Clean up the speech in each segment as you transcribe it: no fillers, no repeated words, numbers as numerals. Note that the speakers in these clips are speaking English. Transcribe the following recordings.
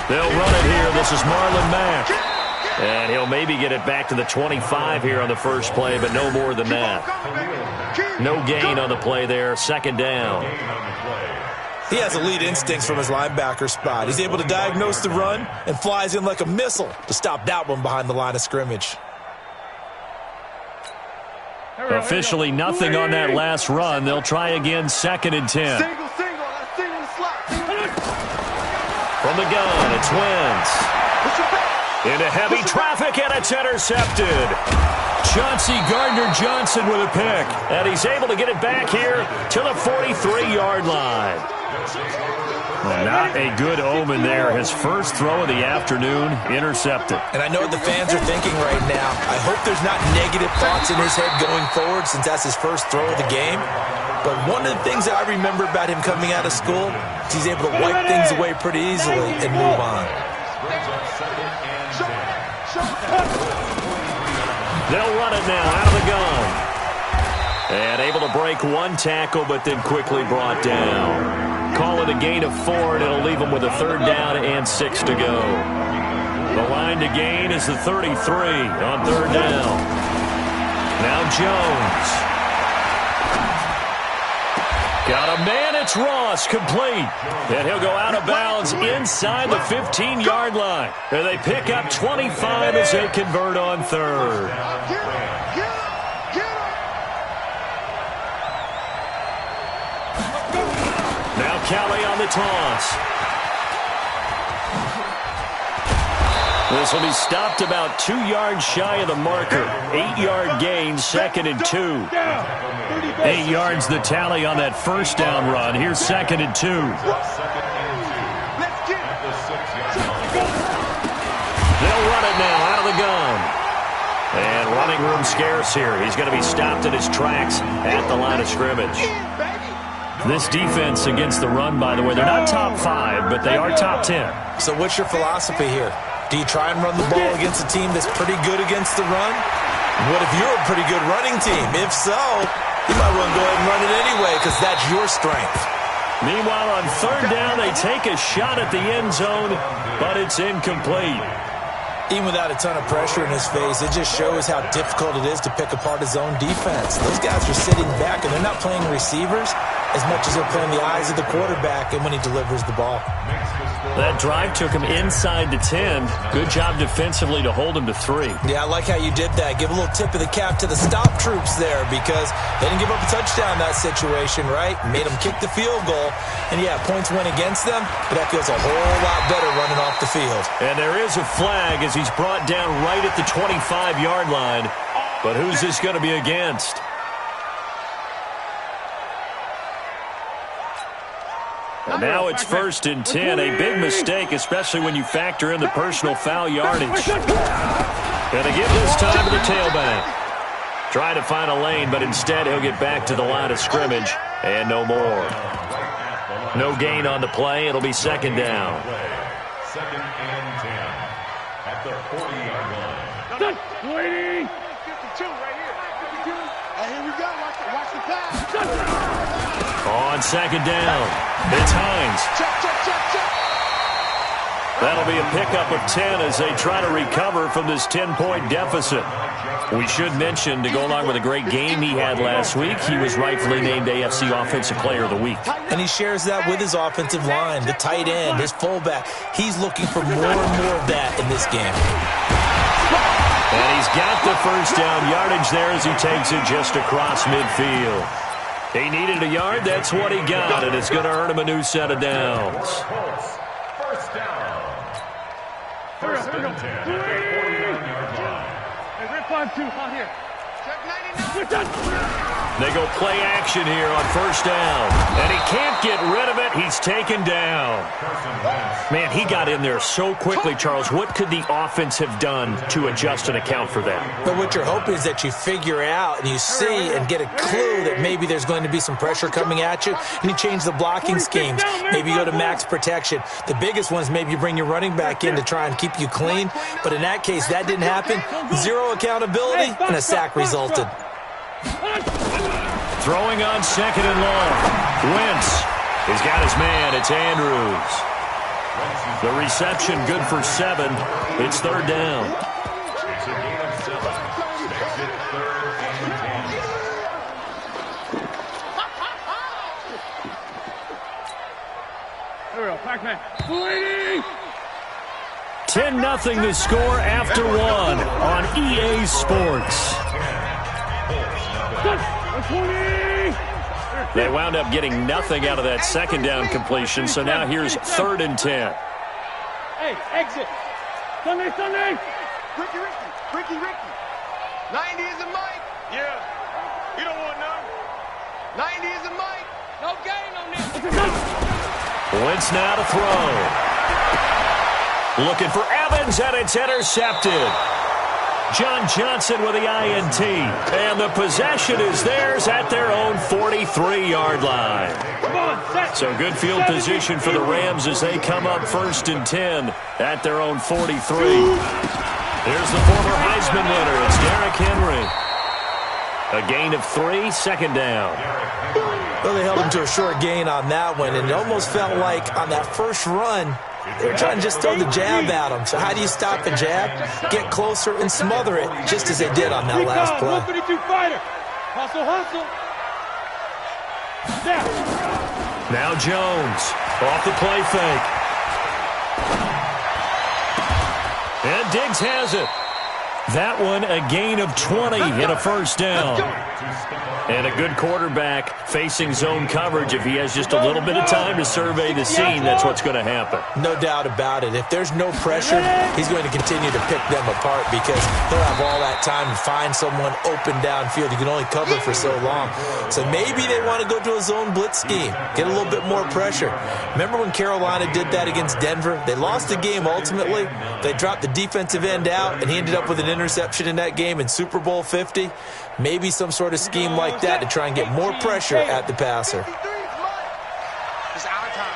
They'll run it here. This is Marlon Mack. And he'll maybe get it back to the 25 here on the first play, but no more than that. No gain on the play there. Second down. He has elite instincts from his linebacker spot. He's able to diagnose the run and flies in like a missile to stop that one behind the line of scrimmage. Officially nothing on that last run. They'll try again, 2nd and 10. From the gun, it's Wentz. Into heavy traffic, and it's intercepted. Chauncey Gardner-Johnson with a pick. And he's able to get it back here to the 43-yard line. Well, not a good omen there. His first throw of the afternoon, intercepted. And I know what the fans are thinking right now. I hope there's not negative thoughts in his head going forward since that's his first throw of the game. But one of the things that I remember about him coming out of school is he's able to wipe things away pretty easily and move on. They'll run it now out of the gun. And able to break one tackle, but then quickly brought down. Call it a gain of 4, and it'll leave them with a 3rd down and 6 to go. The line to gain is the 33 on 3rd down. Now Jones. Got a man, it's Ross, complete. And he'll go out of bounds inside the 15-yard line. And they pick up 25 as they convert on 3rd. Now Kelly on the toss. This will be stopped about 2 yards shy of the marker. 8-yard gain, 2nd and 2. 8 yards the tally on that first down run. Here's 2nd and 2. They'll run it now out of the gun. And running room scarce here. He's going to be stopped in his tracks at the line of scrimmage. This defense against the run, by the way, they're not top 5, but they are top 10. So what's your philosophy here? Do you try and run the ball against a team that's pretty good against the run? What if you're a pretty good running team? If so, you might want to go ahead and run it anyway because that's your strength. Meanwhile, on 3rd down, they take a shot at the end zone, but it's incomplete. Even without a ton of pressure in his face, it just shows how difficult it is to pick apart his own defense. Those guys are sitting back, and they're not playing receivers as much as they're playing the eyes of the quarterback and when he delivers the ball. That drive took him inside the 10. Good job defensively to hold him to 3. Yeah, I like how you did that. Give a little tip of the cap to the stop troops there because they didn't give up a touchdown in that situation, right? Made them kick the field goal. And, yeah, points went against them, but that feels a whole lot better running off the field. And there is a flag as he's brought down right at the 25-yard line. But who's this going to be against? And now it's 1st and 10. A big mistake, especially when you factor in the personal foul yardage. And they give this time to the tailback. Trying to find a lane, but instead he'll get back to the line of scrimmage. And no more. No gain on the play. It'll be 2nd down. 2nd and 10 at the 40-yard line. Waiting. 52 right here. 52. Here we go. Watch the pass. On 2nd down, it's Hines. That'll be a pickup of 10 as they try to recover from this 10-point deficit. We should mention, to go along with a great game he had last week, he was rightfully named AFC Offensive Player of the Week. And he shares that with his offensive line, the tight end, his fullback. He's looking for more and more of that in this game. And he's got the first down yardage there as he takes it just across midfield. He needed a yard, that's what he got, and it's going to earn him a new set of downs. First down. 1st and 10 at the 49-yard line. They go play action here on 1st down, and he can't get rid of it. He's taken down. Man, he got in there so quickly, Charles. What could the offense have done to adjust and account for that? But what you're hoping is that you figure out and you see and get a clue that maybe there's going to be some pressure coming at you, and you change the blocking schemes. Maybe you go to max protection. The biggest one is maybe you bring your running back in to try and keep you clean. But in that case, that didn't happen. Zero accountability, and a sack resulted. Throwing on 2nd and long. Wentz He's got his man. It's Andrews. The reception good for 7. It's third down. It's a gain of 7. Makes it 3rd and 10. There we go. Pac-Man. 10-0 the score after 1 on EA Sports. They wound up getting nothing out of that second down completion, so now here's 3rd and 10. Hey, exit. Sunday. Ricky. 90 is a mic. Yeah. You don't want none. 90 is a mic. No gain on this. Wentz now to throw. Looking for Evans, and it's intercepted. John Johnson with the INT. And the possession is theirs at their own 43-yard line. So good field position for the Rams as they come up 1st and 10 at their own 43. Here's the former Heisman winner. It's Derrick Henry. A gain of 3, 2nd down. Well, they held him to a short gain on that one, and it almost felt like on that first run, they were trying to just throw the jab at him. So how do you stop the jab? Get closer and smother it, just as they did on that last play. 152 fighter. Hustle. Now Jones off the play fake. And Diggs has it. That one a gain of 20 and a 1st down. And a good quarterback facing zone coverage. If he has just a little bit of time to survey the scene, that's what's going to happen. No doubt about it. If there's no pressure, he's going to continue to pick them apart because he'll have all that time to find someone open downfield. You can only cover for so long. So maybe they want to go to a zone blitz scheme, get a little bit more pressure. Remember when Carolina did that against Denver? They lost the game ultimately. They dropped the defensive end out, and he ended up with an interception in that game in Super Bowl 50. Maybe some sort of scheme like that to try and get more pressure at the passer. It's our time.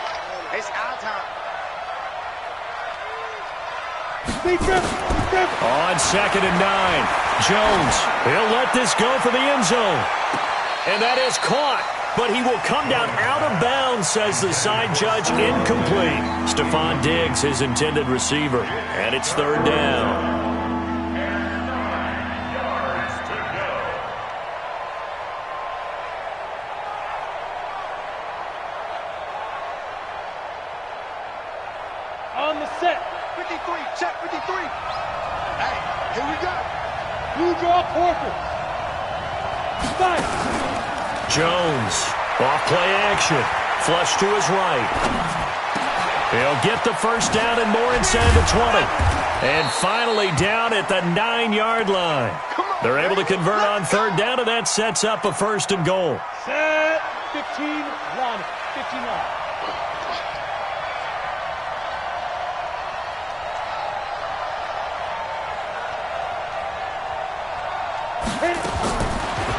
On 2nd and 9, Jones, he'll let this go for the end zone. And that is caught, but he will come down out of bounds, says the side judge, incomplete. Stephon Diggs, his intended receiver, and it's 3rd down. On the set. 53, check 53. Hey, here we go. Blue draw Porter. Fight. Jones, off play action, flush to his right. He'll get the 1st down and more inside the 20. And finally down at the 9-yard line. They're able to convert on 3rd down, and that sets up a 1st and goal. Set. 15 line. 15 line.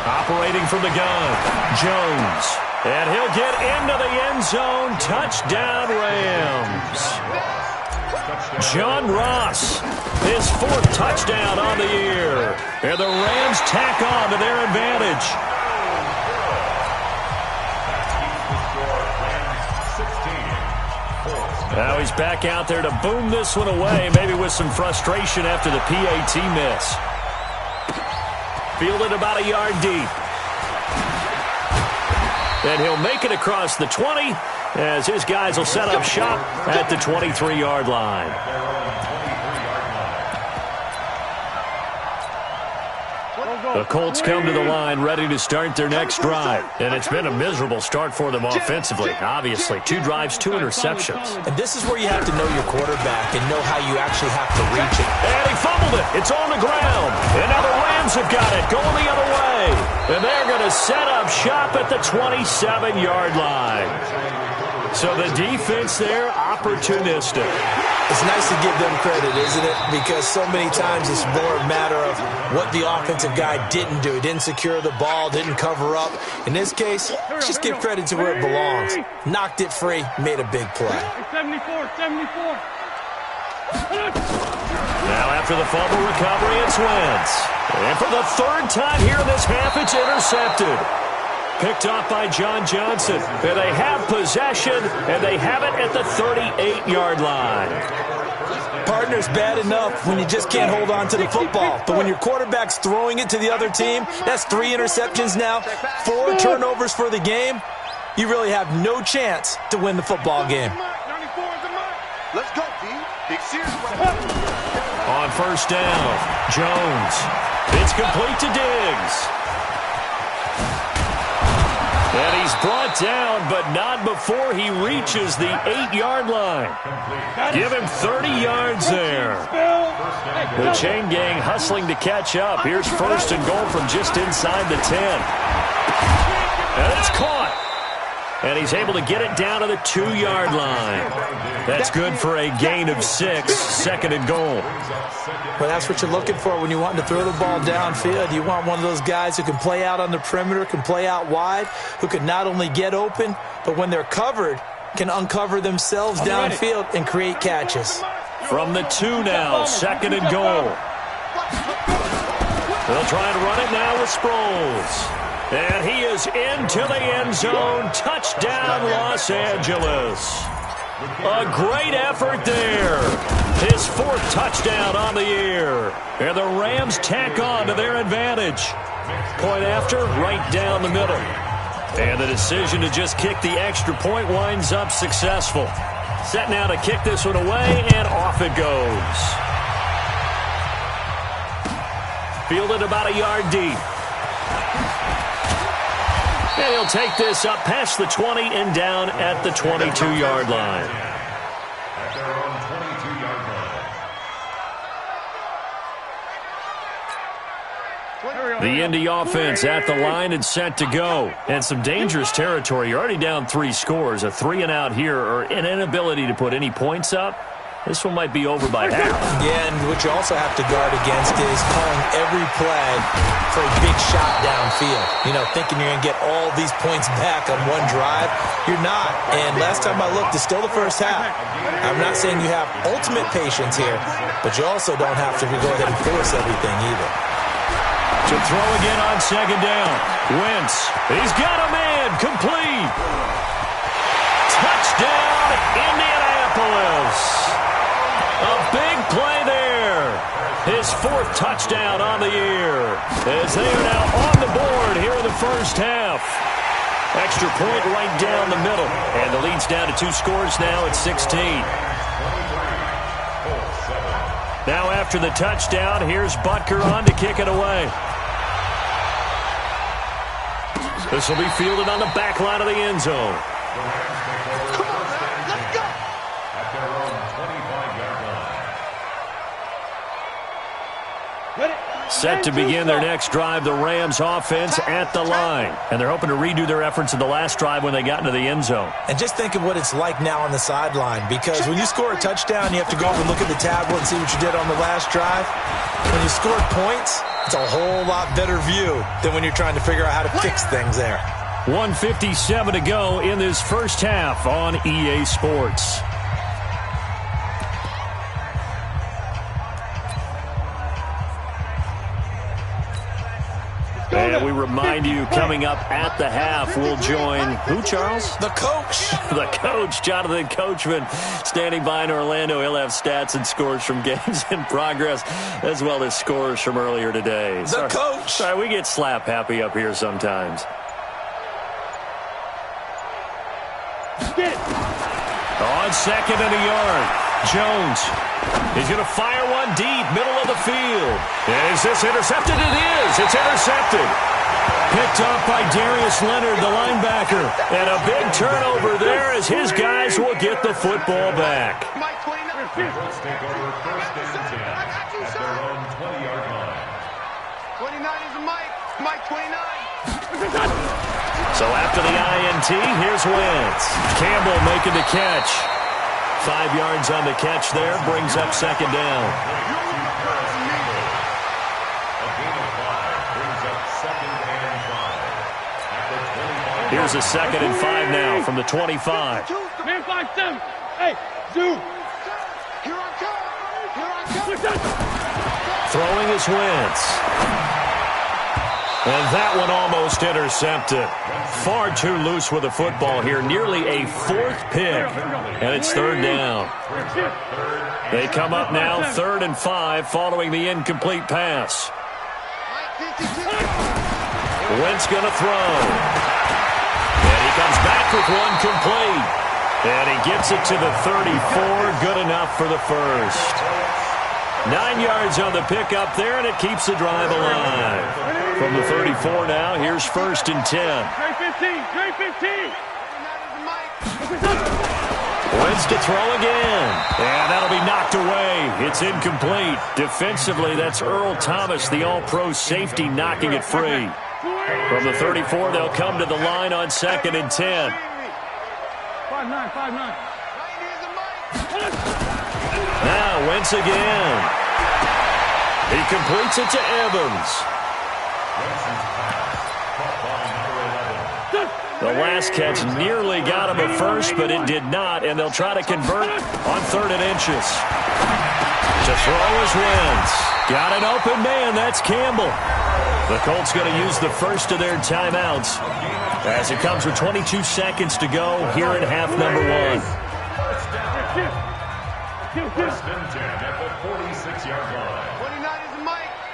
Operating from the gun, Jones. And he'll get into the end zone. Touchdown, Rams. John Ross, his 4th touchdown on the year. And the Rams tack on to their advantage. Now he's back out there to boom this one away, maybe with some frustration after the PAT miss. Fielded about a yard deep. And he'll make it across the 20 as his guys will set up shop at the 23-yard line. The Colts come to the line ready to start their next drive. And it's been a miserable start for them offensively, obviously. 2 drives, 2 interceptions. And this is where you have to know your quarterback and know how you actually have to reach it. And he fumbled it. It's on the ground. And now the Rams have got it going the other way. And they're going to set up shop at the 27-yard line. So the defense there, opportunistic. It's nice to give them credit, isn't it? Because so many times it's more a matter of what the offensive guy didn't do. He didn't secure the ball, didn't cover up. In this case, just give credit to where it belongs. Knocked it free, made a big play. 74. Now after the fumble recovery, it's Wentz. And for the 3rd time here in this half, it's intercepted. Picked off by John Johnson. And they have possession, and they have it at the 38-yard line. Partner's bad enough when you just can't hold on to the football. But when your quarterback's throwing it to the other team, that's 3 interceptions now, 4 turnovers for the game. You really have no chance to win the football game. Let's go, D. Big series. On first down, Jones. It's complete to Diggs. And he's brought down, but not before he reaches the 8-yard line. Give him 30 yards there. The chain gang hustling to catch up. Here's first and goal from just inside the 10. And it's caught. And he's able to get it down to the 2-yard line. That's good for a gain of 6, second and goal. Well, that's what you're looking for when you want to throw the ball downfield. You want one of those guys who can play out on the perimeter, can play out wide, who can not only get open, but when they're covered, can uncover themselves downfield and create catches. From the 2 now, second and goal. They'll try and run it now with Sproles. And he is into the end zone. Touchdown, Los Angeles. A great effort there. His 4th touchdown on the year. And the Rams tack on to their advantage. Point after, right down the middle. And the decision to just kick the extra point winds up successful. Set now to kick this one away, and off it goes. Fielded about a yard deep. And he'll take this up past the 20 and down at the 22-yard line. At their own 22-yard line. The Indy offense at the line and set to go. And some dangerous territory. You're already down 3 scores. A 3-and-out here, or an inability to put any points up. This one might be over by half. Yeah, and what you also have to guard against is calling every play for a big shot downfield. You know, thinking you're going to get all these points back on one drive. You're not. And last time I looked, it's still the first half. I'm not saying you have ultimate patience here, but you also don't have to go ahead and force everything either. To throw again on second down. Wentz. He's got a man. Complete. Touchdown, Indianapolis. A big play there. His 4th touchdown on the year. As they are now on the board here in the first half. Extra point right down the middle. And the lead's down to 2 scores now at 16. Now after the touchdown, here's Butker on to kick it away. This will be fielded on the back line of the end zone. Set to begin their next drive, the Rams offense at the line. And they're hoping to redo their efforts in the last drive when they got into the end zone. And just think of what it's like now on the sideline, because when you score a touchdown, you have to go over and look at the tablet and see what you did on the last drive. When you score points, it's a whole lot better view than when you're trying to figure out how to fix things there. 1:57 to go in this first half on EA Sports. And we remind you, coming up at the half, we'll join who, Charles? The coach. The coach, Jonathan Coachman, standing by in Orlando. He'll have stats and scores from games in progress, as well as scores from earlier today. The coach. Sorry, we get slap happy up here sometimes. On second and a yard, Jones. He's going to fire one deep, middle of the field. Is this intercepted? It is. It's intercepted. Picked off by Darius Leonard, the linebacker. And a big turnover there as his guys will get the football back. Let's take over first and 10 at their own 20-yard line. 29 is a Mike. Mike 29. So after the INT, here's Wentz. Campbell making the catch. 5 yards on the catch there, brings up second down. A gain of 5 brings up 2nd and 5. At the 25. Here's a 2nd and 5 now from the 25. Man, 5-7. Hey, Zoo. Here I come. Here I come. Throwing is Wentz. And that one almost intercepted. Far too loose with the football here. Nearly a fourth pick. And it's third down. They come up now 3rd and 5 following the incomplete pass. Wentz going to throw. And he comes back with one complete. And he gets it to the 34. Good enough for the first. 9 yards on the pickup there, and it keeps the drive alive. From the 34 now, here's 1st and 10. Wentz to throw again. And that'll be knocked away. It's incomplete. Defensively, that's Earl Thomas, the all-pro safety, knocking it free. From the 34, they'll come to the line on 2nd and 10. 5-9. Now, Wentz again. He completes it to Evans. The last catch nearly got him at first, but it did not, and they'll try to convert on 3rd and inches. To throw is Wentz. Got an open man, that's Campbell. The Colts going to use the first of their timeouts as it comes with 22 seconds to go here in half number 1. 1st and 10 at the 46-yard line. 29 is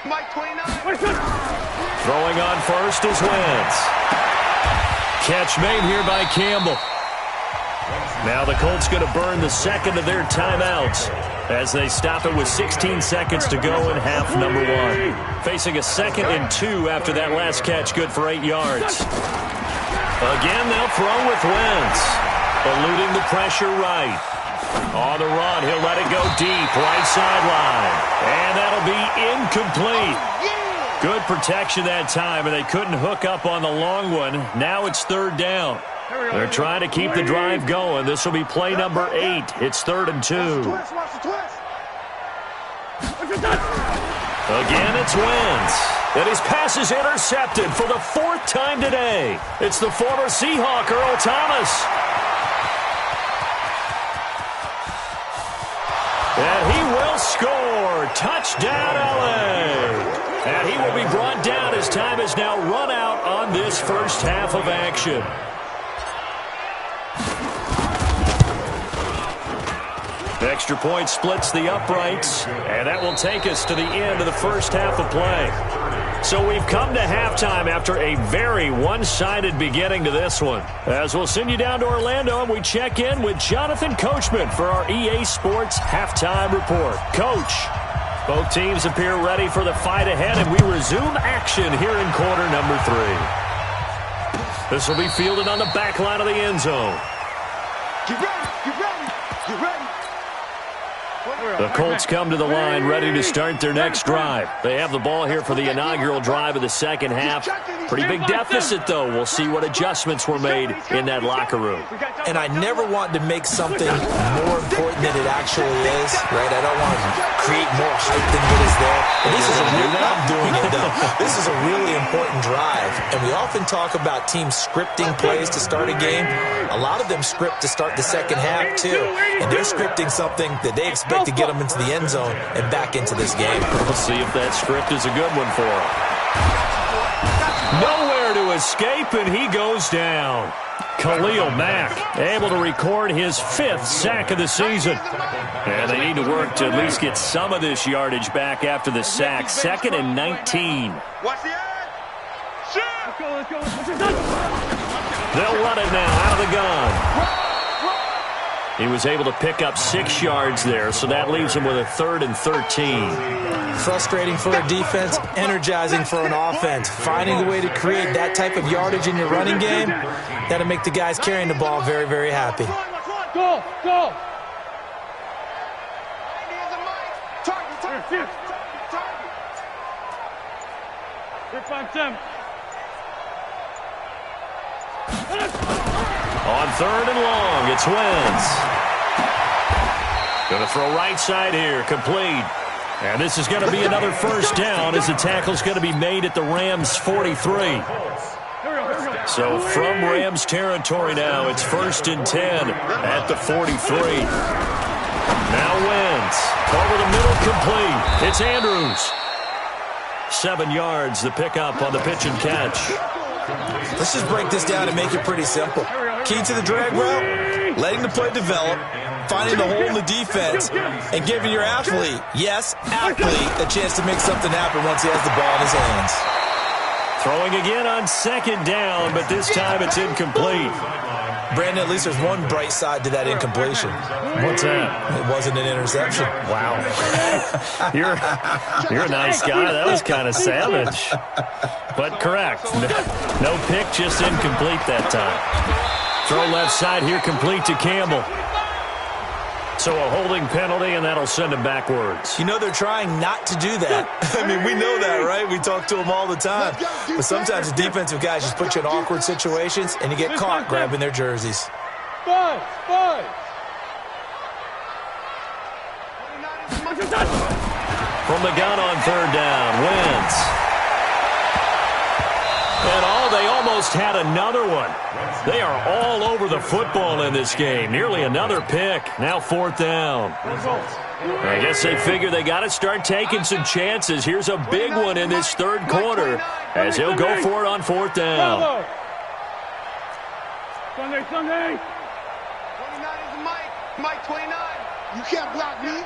Mike 29. Throwing on first is Wentz. Catch made here by Campbell. Now the Colts going to burn the second of their timeouts as they stop it with 16 seconds to go in half number 1. Facing a 2nd and 2 after that last catch, good for 8 yards. Again, they'll throw with Wentz. Eluding the pressure right. On the run, he'll let it go deep, right sideline. And that'll be incomplete. Good protection that time, and they couldn't hook up on the long one. Now it's 3rd down. They're trying to keep the drive going. This will be play number 8. It's 3rd and 2. Again, it's Wentz. And his pass is intercepted for the 4th time today. It's the former Seahawk, Earl Thomas. And he will score. Touchdown, LA. And he will be brought down as time has now run out on this first half of action. Extra point splits the uprights, and that will take us to the end of the first half of play. So we've come to halftime after a very one-sided beginning to this one. As we'll send you down to Orlando, and we check in with Jonathan Coachman for our EA Sports Halftime Report. Coach, both teams appear ready for the fight ahead, and we resume action here in quarter number 3. This will be fielded on the back line of the end zone. Get ready, get ready, get ready. The Colts come to the line ready to start their next drive. They have the ball here for the inaugural drive of the second half. Pretty big deficit, though. We'll see what adjustments were made in that locker room. And I never want to make something more important than it actually is, right? I don't want to create more hype than what is there. But this is I'm doing it, though. This is a really important drive. And we often talk about teams scripting plays to start a game. A lot of them script to start the second half, too. And they're scripting something that they expect to get them into the end zone and back into this game. We'll see if that script is a good one for him. Nowhere to escape, and he goes down. Khalil Mack able to record his 5th sack of the season. And they need to work to at least get some of this yardage back after the sack. 2nd and 19. Watch the edge. Shoot. They'll run it now out of the gun. He was able to pick up 6 yards there, so that leaves him with a 3rd and 13. Frustrating for a defense, energizing for an offense. Finding a way to create that type of yardage in your running game, that'll make the guys carrying the ball very, very happy. Go, go. Target. Hit 5-10. On 3rd and long, it's Wentz. Going to throw right side here, complete. And this is going to be another first down as the tackle's going to be made at the Rams' 43. So from Rams territory now, it's 1st and 10 at the 43. Now Wentz, over the middle, complete. It's Andrews. 7 yards, the pickup on the pitch and catch. Let's just break this down and make it pretty simple. Key to the drag route, letting the play develop, finding the hole in the defense, and giving your athlete, yes, athlete, a chance to make something happen once he has the ball in his hands. Throwing again on 2nd down, but this time it's incomplete. Brandon, at least there's one bright side to that incompletion. What's that? It wasn't an interception. Wow. You're a nice guy. That was kind of savage. But correct. No pick, just incomplete that time. Throw left side here, complete to Campbell. So a holding penalty, and that'll send him backwards. You know they're trying not to do that. I mean, we know that, right? We talk to them all the time. But sometimes the defensive guys just put you in awkward situations, and you get caught grabbing their jerseys. Five. From the gun on 3rd down, Wentz. And they almost had another one. They are all over the football in this game. Nearly another pick. Now 4th down. I guess they figure they got to start taking some chances. Here's a big one in this 3rd quarter as he'll go for it on 4th down. Sunday. 29 is Mike. Mike 29. You can't block me.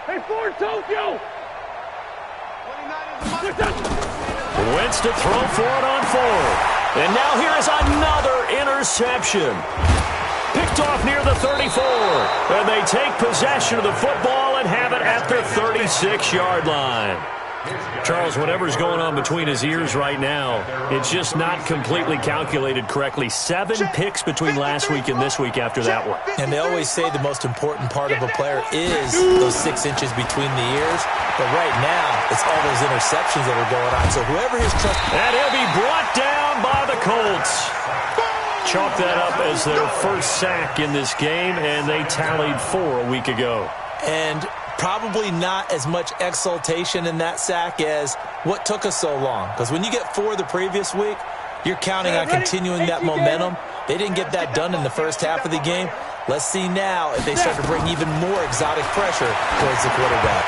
Hey, Ford, Tokyo! 29 is Mike. Wentz to throw for it on 4th. And now here is another interception. Picked off near the 34. And they take possession of the football and have it at their 36-yard line. Charles, whatever's going on between his ears right now, it's just not completely calculated correctly. 7 picks between last week and this week after that one. And they always say the most important part of a player is those 6 inches between the ears. But right now, it's all those interceptions that are going on. So whoever his trust... And he'll be brought down by the Colts. Chalk that up as their first sack in this game, and they tallied 4 a week ago. And probably not as much exultation in that sack as what took us so long. Because when you get 4 the previous week, you're counting on continuing that momentum. They didn't get that done in the first half of the game. Let's see now if they start to bring even more exotic pressure towards the quarterback.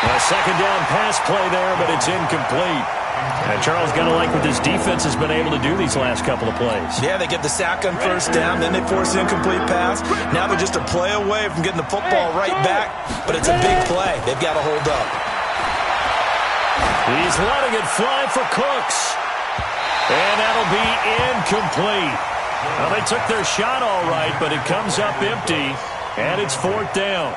A 2nd down pass play there, but it's incomplete. And Charles got to like what this defense has been able to do these last couple of plays. Yeah, they get the sack on 1st down, then they force the incomplete pass. Now they're just a play away from getting the football right back, but it's a big play. They've got to hold up. He's letting it fly for Cooks. And that'll be incomplete. Well, they took their shot all right, but it comes up empty, and it's 4th down.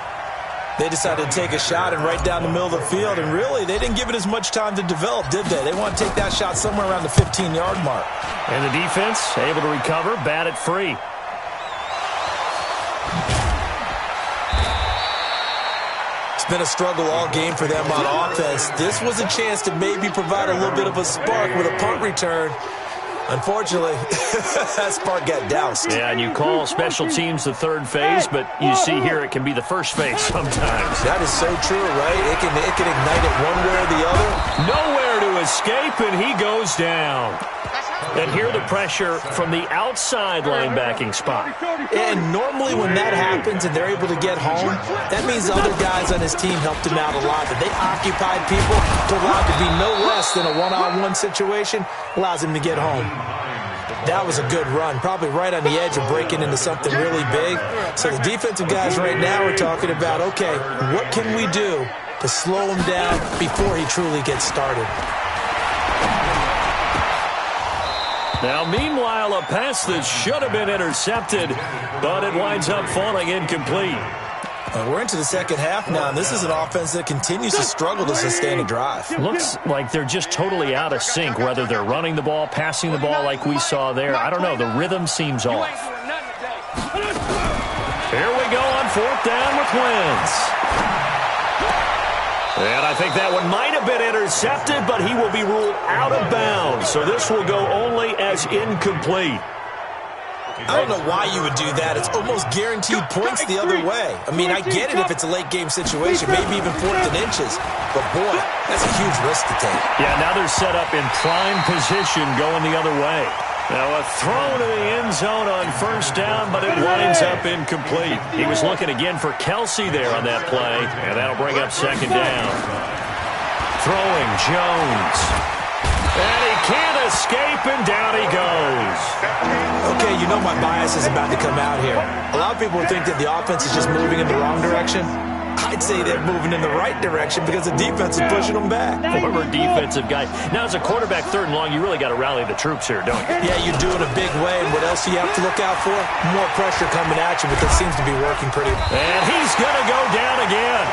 They decided to take a shot and right down the middle of the field, and really, they didn't give it as much time to develop, did they? They want to take that shot somewhere around the 15-yard mark. And the defense able to recover, bat it free. It's been a struggle all game for them on offense. This was a chance to maybe provide a little bit of a spark with a punt return. Unfortunately, that spark got doused. Yeah, and you call special teams the 3rd phase, but you see here it can be the 1st phase sometimes. That is so true, right? It can ignite it one way or the other. Nowhere to escape, and he goes down. And here the pressure from the outside linebacking spot. And normally when that happens and they're able to get home, that means the other guys on his team helped him out a lot. That they occupied people to allow it to be no less than a one-on-one situation, allows him to get home. That was a good run, probably right on the edge of breaking into something really big. So the defensive guys right now are talking about, okay, what can we do to slow him down before he truly gets started? Now, meanwhile, a pass that should have been intercepted, but it winds up falling incomplete. We're into the 2nd half now, and this is an offense that continues to struggle to sustain a drive. Looks like they're just totally out of sync, whether they're running the ball, passing the ball like we saw there. I don't know. The rhythm seems off. Here we go on 4th down with Wentz. And I think that one might have been intercepted, but he will be ruled out of bounds. So this will go only as incomplete. I don't know why you would do that. It's almost guaranteed points the other way. I mean, I get it if it's a late game situation, maybe even 4th and inches. But, boy, that's a huge risk to take. Yeah, now they're set up in prime position going the other way. Now a throw to the end zone on first down, but it winds up incomplete. He was looking again for Kelsey there on that play, and that'll bring up second down. Throwing Jones. And he can't escape, and down he goes. Okay, you know my bias is about to come out here. A lot of people think that the offense is just moving in the wrong direction. I'd say they're moving in the right direction because the defense is pushing them back. Former defensive guy. Now, as a quarterback, third and long, you really got to rally the troops here, don't you? Yeah, you do in a big way. And what else do you have to look out for? More pressure coming at you, but that seems to be working pretty well. And he's going to go down again.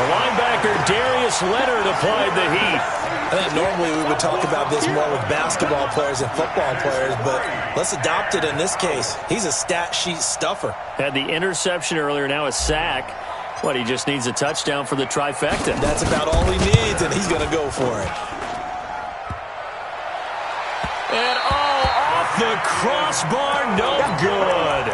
The linebacker, Darius Leonard, applied the heat. I think normally we would talk about this more with basketball players and football players, but let's adopt it in this case. He's a stat sheet stuffer. Had the interception earlier, now a sack. What, he just needs a touchdown for the trifecta. That's about all he needs, and he's going to go for it. And off the crossbar, no good.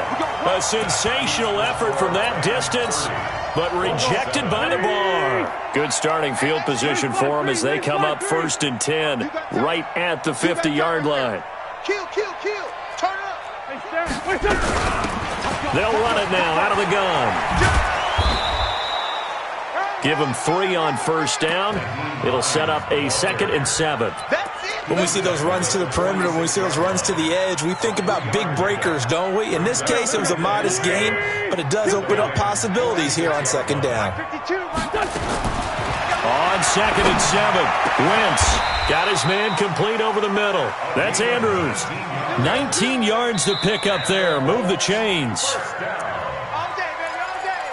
A sensational effort from that distance, but rejected by the bar. Good starting field position for them as they come up 1st and 10, right at the 50-yard line. Kill. Turn up. They'll run it now out of the gun. Give them 3 on first down. It'll set up a 2nd and 7. When we see those runs to the perimeter, when we see those runs to the edge, we think about big breakers, don't we? In this case, it was a modest gain, but it does open up possibilities here on 2nd down. On 2nd and 7, Wentz got his man complete over the middle. That's Andrews. 19 yards to pick up there. Move the chains. All day, baby, all day.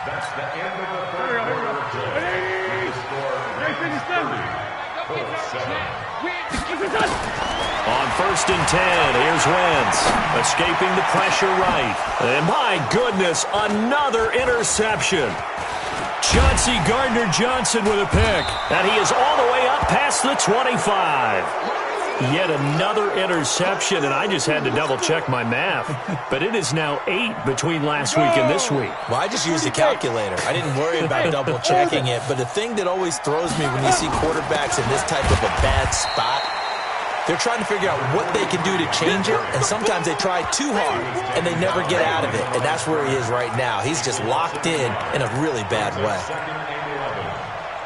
That's the end of the third quarter play. The score 3-7. On 1st and 10, here's Wentz, escaping the pressure right. And my goodness, another interception. Chauncey Gardner-Johnson with a pick. And he is all the way up past the 25. Yet another interception, and I just had to double-check my math. But it is now 8 between last week and this week. Well, I just used a calculator. I didn't worry about double-checking it. But the thing that always throws me when you see quarterbacks in this type of a bad spot, they're trying to figure out what they can do to change it, and sometimes they try too hard, and they never get out of it. And that's where he is right now. He's just locked in a really bad way. 2nd and 11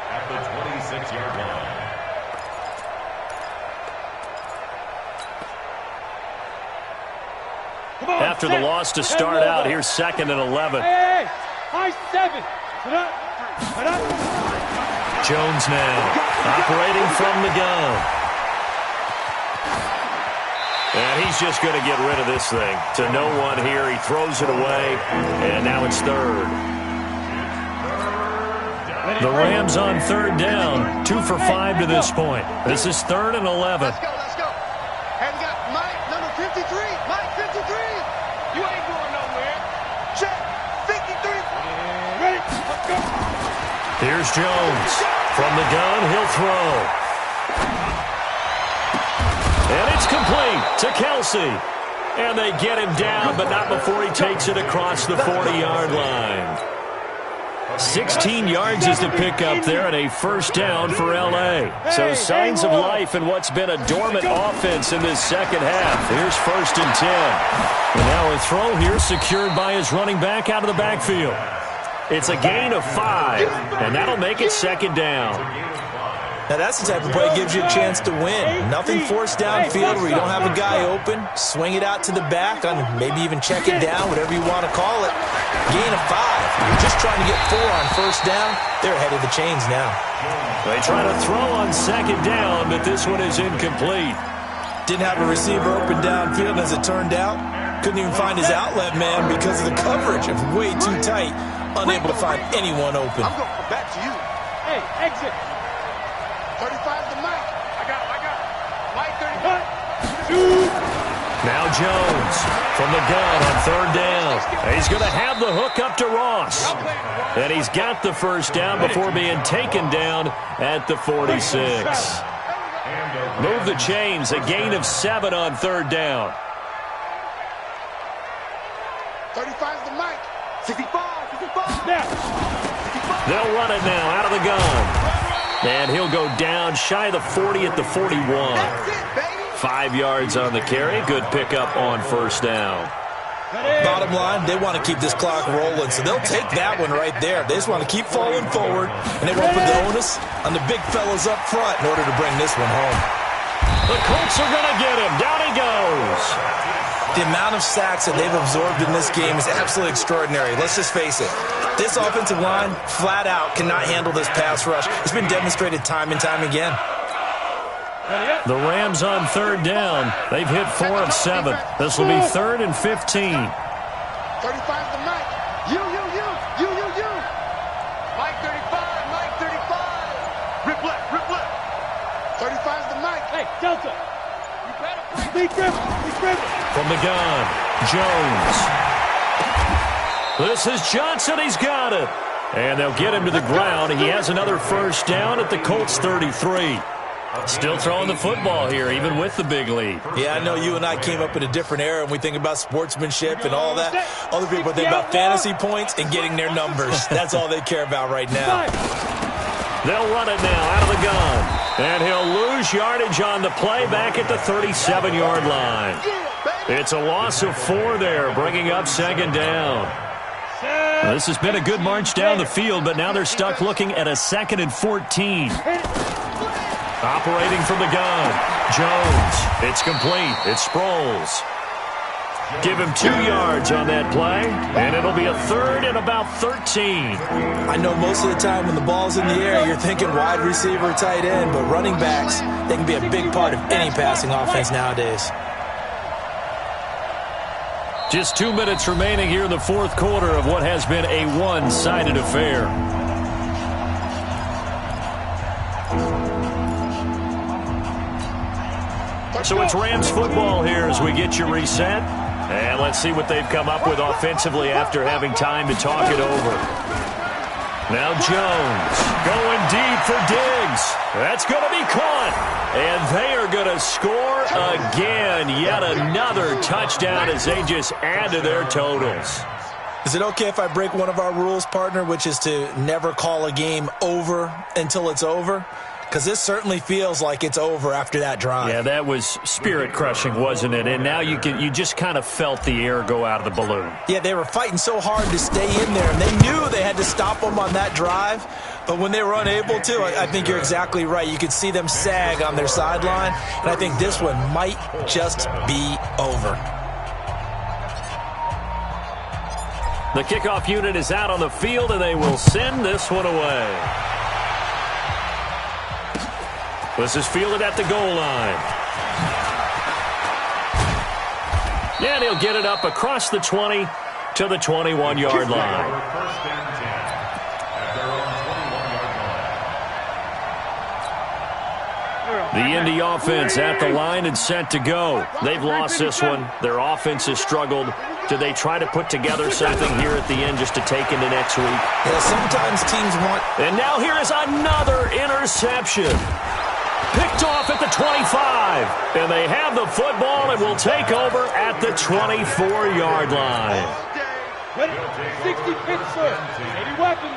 at the 26-yard line. After the loss to start out, here's 2nd and 11. Hey, high 7. Jones now operating from the gun. And he's just going to get rid of this thing. To no one here. He throws it away, and now it's 3rd. The Rams on 3rd down. 2 for 5 to this point. This is 3rd and 11. Let's go. And we got Mike, number 53. Mike, 53. You ain't going nowhere. Check. 53. Ready? Let's go. Here's Jones. From the gun, he'll throw. And it's complete to Kelsey. And they get him down, but not before he takes it across the 40-yard line. 16 yards is the pickup there, and a 1st down for L.A. So signs of life in what's been a dormant offense in this second half. Here's 1st and 10. And now a throw here secured by his running back out of the backfield. It's a gain of 5, and that'll make it 2nd down. Now, that's the type of play that gives you a chance to win. Nothing forced downfield where you don't have a guy open. Swing it out to the back, maybe even check it down, whatever you want to call it. Gain of 5. You're just trying to get 4 on 1st down. They're ahead of the chains now. They try to throw on 2nd down, but this one is incomplete. Didn't have a receiver open downfield, as it turned out. Couldn't even find his outlet man because of the coverage. It was way too tight. Unable to find anyone open. I'm going back to you. Hey, exit. 35 to Mike. I got Mike, 35. Now Jones from the gun on 3rd down. He's going to have the hook up to Ross. And he's got the 1st down before being taken down at the 46. Move the chains, a gain of 7 on 3rd down. 35 to Mike. 65. They'll run it now out of the gun. And he'll go down shy of the 40 at the 41. That's it, baby. 5 yards on the carry. Good pickup on first down. Bottom line, they want to keep this clock rolling, so they'll take that one right there. They just want to keep falling forward, and they want to put the onus on the big fellas up front in order to bring this one home. The Colts are going to get him. Down he goes. The amount of sacks that they've absorbed in this game is absolutely extraordinary. Let's just face it. This offensive line, flat out, cannot handle this pass rush. It's been demonstrated time and time again. The Rams on third down. They've hit 4 of 7. This will be 3rd and 15. 35 to Mike. You. Mike 35, Mike 35. Rip left. 35 to Mike. Hey, Delta. You better be driven. From the gun, Jones. This is Johnson. He's got it. And they'll get him to the ground. He has another first down at the Colts 33. Still throwing the football here, even with the big lead. Yeah, I know you and I came up in a different era, and we think about sportsmanship and all that. Other people think about fantasy points and getting their numbers. That's all they care about right now. They'll run it now out of the gun. And he'll lose yardage on the play back at the 37-yard line. It's a loss of 4 there, bringing up 2nd down. This has been a good march down the field, but now they're stuck looking at a 2nd and 14. Operating from the gun, Jones. It's complete. It's Sproles. Give him 2 yards on that play, and it'll be a 3rd and about 13. I know most of the time when the ball's in the air, you're thinking wide receiver, tight end, but running backs, they can be a big part of any passing offense nowadays. Just 2 minutes remaining here in the 4th quarter of what has been a one-sided affair. So it's Rams football here as we get you reset. And let's see what they've come up with offensively after having time to talk it over. Now Jones going deep for Diggs. That's going to be caught. And they are going to score again. Yet another touchdown as they just add to their totals. Is it okay if I break one of our rules, partner, which is to never call a game over until it's over? Because this certainly feels like it's over after that drive. Yeah, that was spirit-crushing, wasn't it? And now you just kind of felt the air go out of the balloon. Yeah, they were fighting so hard to stay in there, and they knew they had to stop them on that drive. But when they were unable to, I think you're exactly right. You could see them sag on their sideline, and I think this one might just be over. The kickoff unit is out on the field, and they will send this one away. This is fielded at the goal line. And he'll get it up across the 20 to the 21-yard line. The Indy offense at the line and set to go. They've lost this one. Their offense has struggled. Do they try to put together something here at the end just to take into next week? Yeah, sometimes teams want... And now here is another interception. Picked off at the 25. And they have the football and will take over at the 24-yard line. 60 picks, sir. 80 weapons.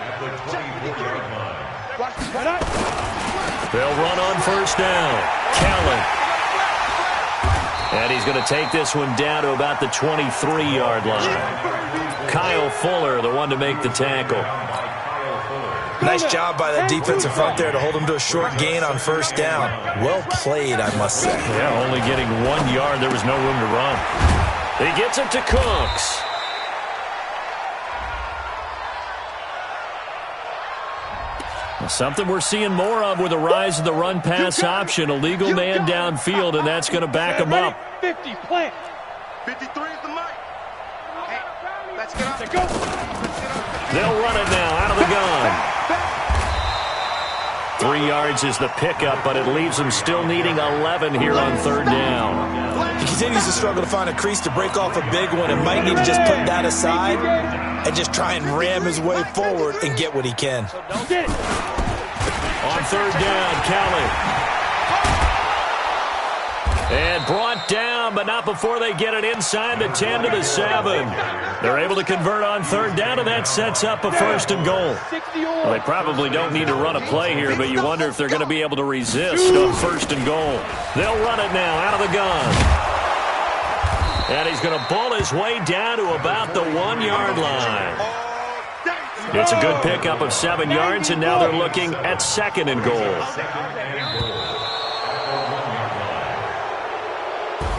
They'll run on first down. Kelly. And he's going to take this one down to about the 23-yard line. Kyle Fuller, the one to make the tackle. Nice job by that defensive front there to hold him to a short gain on first down. Well played, I must say. Yeah, only getting 1 yard. There was no room to run. He gets it to Cooks. Something we're seeing more of with the rise of the run-pass option. A legal man downfield, and that's going to back him up. 50, plant. 53 is the mic. Hey, let's get off. Go. They'll run it now out of the gun. 3 yards is the pickup, but it leaves them still needing 11 here on third down. He continues to struggle to find a crease to break off a big one and might need to just put that aside and just try and ram his way forward and get what he can. On third down, Kelly. And brought down, but not before they get it inside the 10 to the 7. They're able to convert on third down, and that sets up a 1st and goal. Well, they probably don't need to run a play here, but you wonder if they're going to be able to resist on 1st and goal. They'll run it now out of the gun. And he's going to ball his way down to about the 1-yard line. It's a good pickup of 7 yards, and now they're looking at 2nd and goal.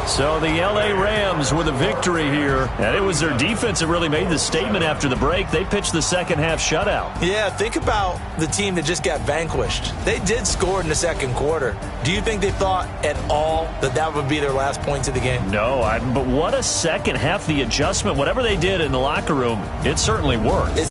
So the L.A. Rams with a victory here. And it was their defense that really made the statement after the break. They pitched the second-half shutout. Yeah, think about the team that just got vanquished. They did score in the second quarter. Do you think they thought at all that that would be their last points of the game? No, but what a second half. The adjustment, whatever they did in the locker room, it certainly worked. It